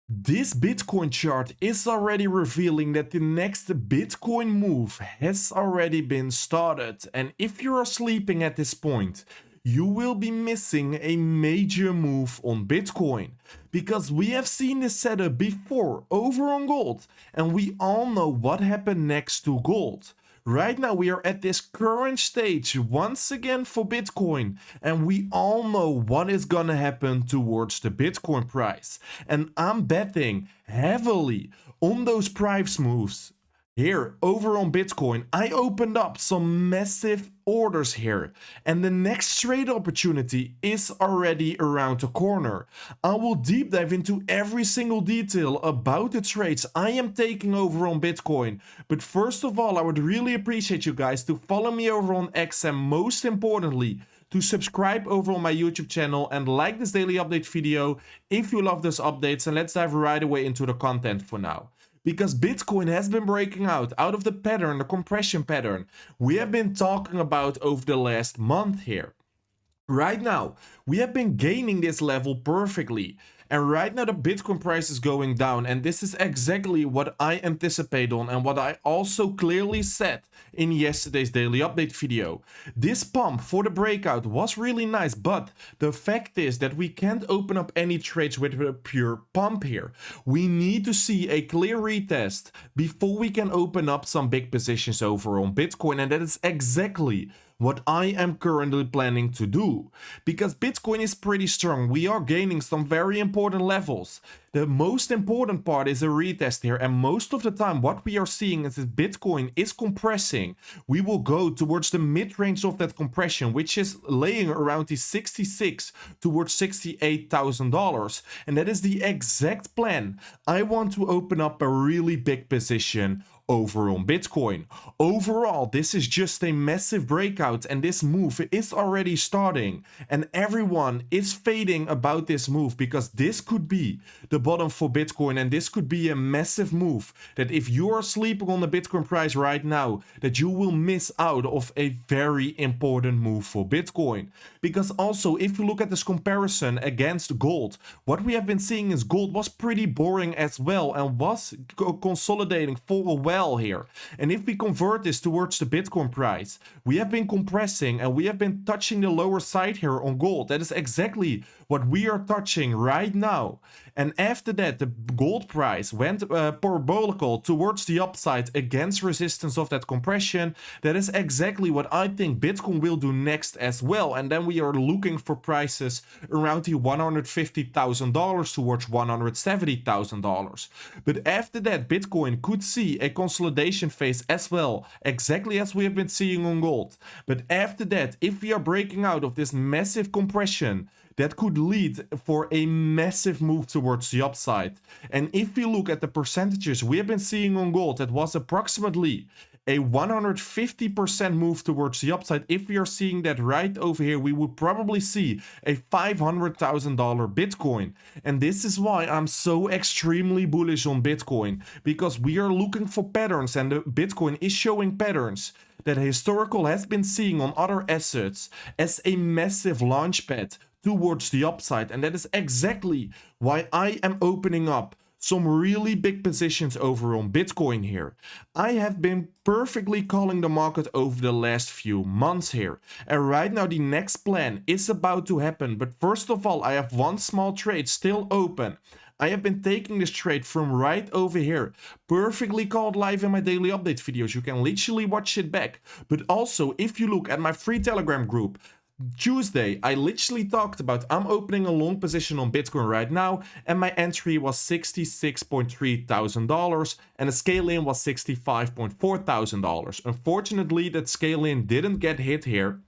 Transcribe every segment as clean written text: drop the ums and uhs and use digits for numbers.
This Bitcoin chart is already revealing that the next Bitcoin move has already been started. And if you are sleeping at this point, you will be missing a major move on Bitcoin. Because we have seen this setup before over on gold, and we all know what happened next to gold. Right now, we are at this current stage once again for Bitcoin, and we all know what is gonna happen towards the Bitcoin price. And I'm betting heavily on those price moves. Here, over on Bitcoin, I opened up some massive orders here, and the next trade opportunity is already around the corner. I will deep dive into every single detail about the trades I am taking over on Bitcoin. But first of all, I would really appreciate you guys to follow me over on X, and most importantly, to subscribe over on my YouTube channel and like this daily update video if you love those updates. And let's dive right away into the content for now. Because Bitcoin has been breaking out of the pattern, the compression pattern we have been talking about over the last month here. Right now, we have been gaining this level perfectly. And right now the Bitcoin price is going down, and this is exactly what I anticipate on and what I also clearly said in yesterday's daily update video. This pump for the breakout was really nice, but the fact is that we can't open up any trades with a pure pump here. We need to see a clear retest before we can open up some big positions over on Bitcoin, and that is exactly what I am currently planning to do. Because Bitcoin is pretty strong, we are gaining some very important levels. The most important part is a retest here, and most of the time what we are seeing is that Bitcoin is compressing. We will go towards the mid-range of that compression, which is laying around the 66 towards $68,000, and that is the exact plan. I want to open up a really big position over on Bitcoin. Overall, this is just a massive breakout, and this move is already starting, and everyone is fading about this move because this could be the bottom for Bitcoin, and this could be a massive move that if you are sleeping on the Bitcoin price right now, that you will miss out of a very important move for Bitcoin. Because also, if you look at this comparison against gold, what we have been seeing is gold was pretty boring as well and was consolidating for a while here. And if we convert this towards the Bitcoin price, we have been compressing and we have been touching the lower side here on gold. That is exactly what we are touching right now. And after that, the gold price went parabolical towards the upside against resistance of that compression. That is exactly what I think Bitcoin will do next as well. And then we are looking for prices around the $150,000 towards $170,000. But after that, Bitcoin could see a consolidation phase as well, exactly as we have been seeing on gold. But after that, if we are breaking out of this massive compression, that could lead for a massive move towards the upside. And if we look at the percentages we have been seeing on gold, that was approximately a 150% move towards the upside. If we are seeing that right over here, we would probably see a $500,000 Bitcoin. And this is why I'm so extremely bullish on Bitcoin, because we are looking for patterns, and the Bitcoin is showing patterns that historical has been seeing on other assets as a massive launchpad towards the upside. And that is exactly why I am opening up some really big positions over on Bitcoin here. I have been perfectly calling the market over the last few months here. And right now the next plan is about to happen. But first of all, I have one small trade still open. I have been taking this trade from right over here, perfectly called live in my daily update videos. You can literally watch it back. But also, if you look at my free Telegram group, Tuesday, I literally talked about I'm opening a long position on Bitcoin right now, and my entry was $66.3 thousand and the scale in was $65.4 thousand. Unfortunately, that scale in didn't get hit here,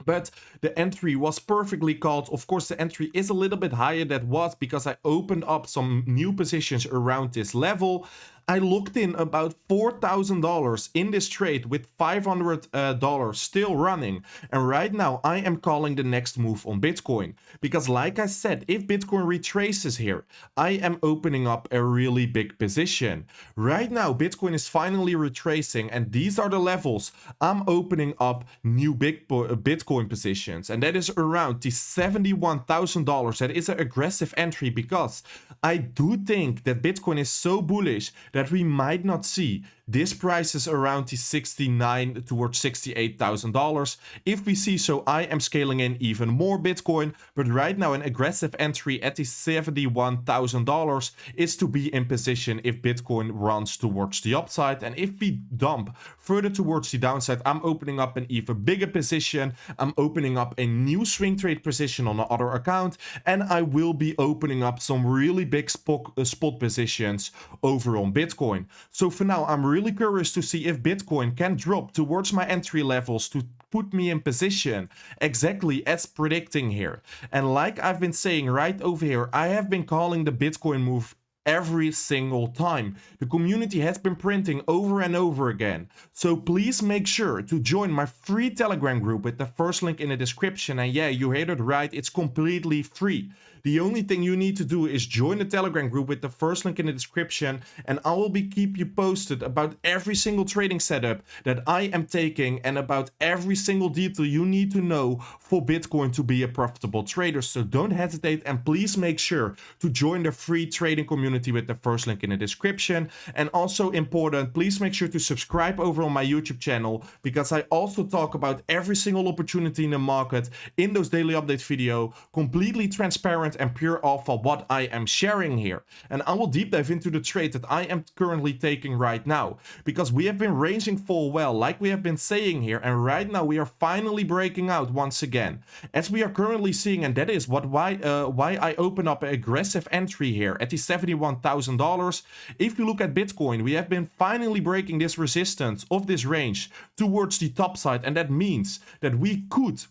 but the entry was perfectly called. Of course, the entry is a little bit higher. That was because I opened up some new positions around this level. I looked in about $4,000 in this trade with $500 still running. And right now I am calling the next move on Bitcoin. Because like I said, if Bitcoin retraces here, I am opening up a really big position. Right now, Bitcoin is finally retracing, and these are the levels I'm opening up new big Bitcoin positions. And that is around the $71,000. That is an aggressive entry because I do think that Bitcoin is so bullish that we might not see this price is around the $69 towards $68,000. If we see so, I am scaling in even more Bitcoin. But right now, an aggressive entry at the $71,000 is to be in position if Bitcoin runs towards the upside. And if we dump further towards the downside, I'm opening up an even bigger position. I'm opening up a new swing trade position on the other account. And I will be opening up some really big spot positions over on Bitcoin. So for now, I'm really curious to see if Bitcoin can drop towards my entry levels to put me in position exactly as predicting here. And like I've been saying right over here, I have been calling the Bitcoin move every single time. The community has been printing over and over again. So please make sure to join my free Telegram group with the first link in the description. And yeah, you heard it right, it's completely free. The only thing you need to do is join the Telegram group with the first link in the description, and I will keep you posted about every single trading setup that I am taking and about every single detail you need to know for Bitcoin to be a profitable trader. So don't hesitate, and please make sure to join the free trading community with the first link in the description. And also important, please make sure to subscribe over on my YouTube channel, because I also talk about every single opportunity in the market in those daily update video, completely transparent and pure alpha what I am sharing here. And I will deep dive into the trade that I am currently taking right now, because we have been ranging full well like we have been saying here, and right now we are finally breaking out once again as we are currently seeing. And that is why I open up an aggressive entry here at the $71,000. If you look at Bitcoin, we have been finally breaking this resistance of this range towards the top side, and that means that we could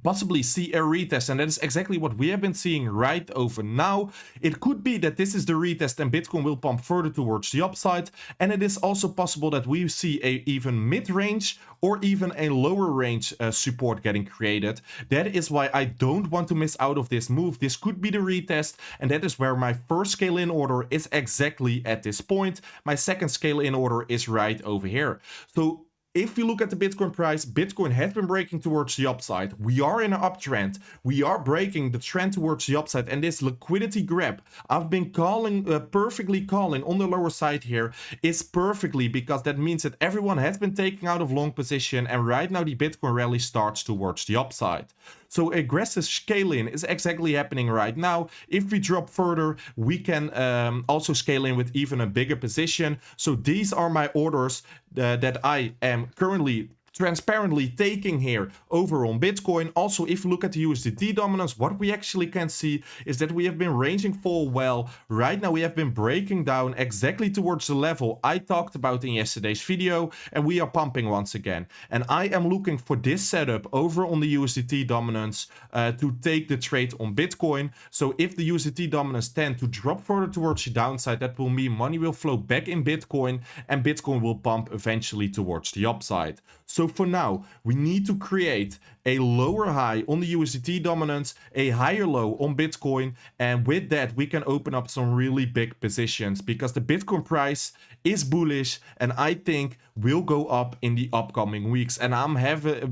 possibly see a retest, and that is exactly what we have been seeing right over now. It could be that this is the retest and Bitcoin will pump further towards the upside, and it is also possible that we see a even mid-range or even a lower range support getting created. That is why I don't want to miss out of this move. This could be the retest, and that is where my first scale in order is exactly at this point. My second scale in order is right over here. So if you look at the Bitcoin price, Bitcoin has been breaking towards the upside. We are in an uptrend. We are breaking the trend towards the upside. And this liquidity grab I've been perfectly calling on the lower side here is perfectly, because that means that everyone has been taking out of long position. And right now the Bitcoin rally starts towards the upside. So aggressive scaling is exactly happening right now. If we drop further, we can also scale in with even a bigger position. So these are my orders that I am currently transparently taking here over on Bitcoin. Also, if you look at the USDT dominance, what we actually can see is that we have been ranging full well. Right now we have been breaking down exactly towards the level I talked about in yesterday's video, and we are pumping once again. And I am looking for this setup over on the USDT dominance to take the trade on Bitcoin. So if the USDT dominance tend to drop further towards the downside, that will mean money will flow back in Bitcoin and Bitcoin will pump eventually towards the upside. So for now, we need to create a lower high on the USDT dominance, a higher low on Bitcoin, and with that we can open up some really big positions, because the Bitcoin price is bullish and I think will go up in the upcoming weeks. And I'm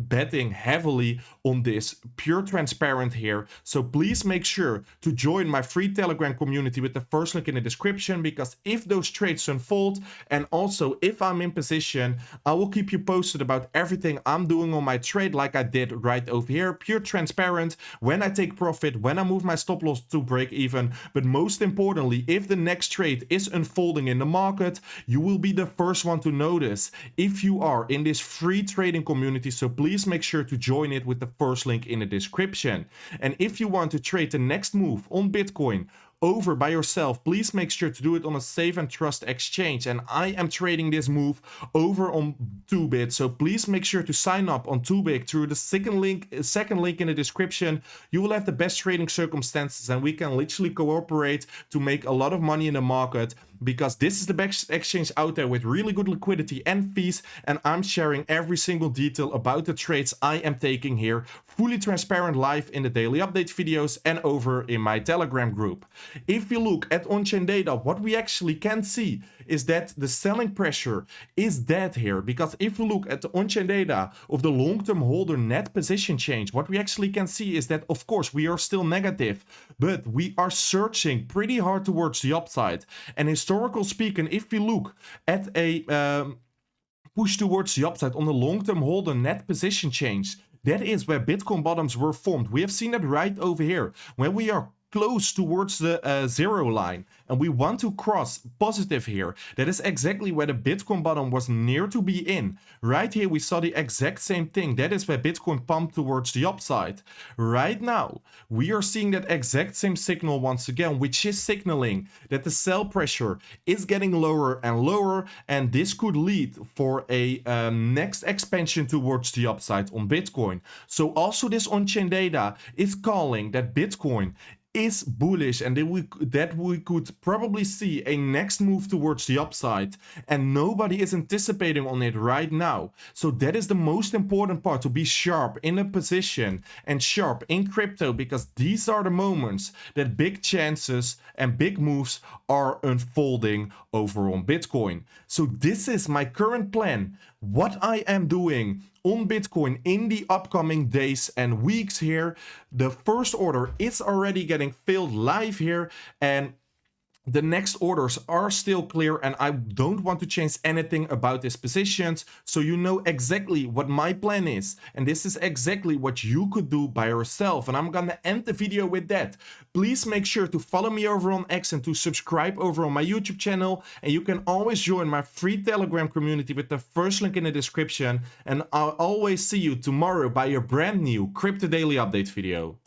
betting heavily on this, pure transparent here. So please make sure to join my free Telegram community with the first link in the description, because if those trades unfold and also if I'm in position, I will keep you posted about everything I'm doing on my trade like I did right over here, pure transparent, when I take profit, when I move my stop loss to break even. But most importantly, if the next trade is unfolding in the market, you will be the first one to notice if you are in this free trading community. So please make sure to join it with the first link in the description. And if you want to trade the next move on Bitcoin over by yourself, please make sure to do it on a safe and trust exchange. And I am trading this move over on 2bit, so please make sure to sign up on 2bit through the second link in the description. You will have the best trading circumstances and we can literally cooperate to make a lot of money in the market. because this is the best exchange out there with really good liquidity and fees, and I'm sharing every single detail about the trades I am taking here, fully transparent live in the daily update videos and over in my Telegram group. If you look at on-chain data, what we actually can see is that the selling pressure is dead here, because if you look at the on-chain data of the long-term holder net position change, what we actually can see is that, of course, we are still negative, but we are searching pretty hard towards the upside. And historical speaking, if we look at a push towards the upside on the long-term holder net position change, that is where Bitcoin bottoms were formed. We have seen that right over here, when we are close towards the zero line and we want to cross positive here. That is exactly where the Bitcoin bottom was near to be in. Right here we saw the exact same thing. That is where Bitcoin pumped towards the upside. Right now we are seeing that exact same signal once again, which is signaling that the sell pressure is getting lower and lower, and this could lead for a next expansion towards the upside on Bitcoin. So also this on-chain data is calling that Bitcoin is bullish and that we could probably see a next move towards the upside, and nobody is anticipating on it right now. So that is the most important part, to be sharp in a position and sharp in crypto, because these are the moments that big chances and big moves are unfolding over on Bitcoin. So this is my current plan, what I am doing on Bitcoin in the upcoming days and weeks here. The first order is already getting filled live here, and the next orders are still clear, and I don't want to change anything about these positions, so you know exactly what my plan is, and this is exactly what you could do by yourself. And I'm gonna end the video with that. Please make sure to follow me over on X and to subscribe over on my YouTube channel, and you can always join my free Telegram community with the first link in the description, and I'll always see you tomorrow by a brand new Crypto Daily Update video.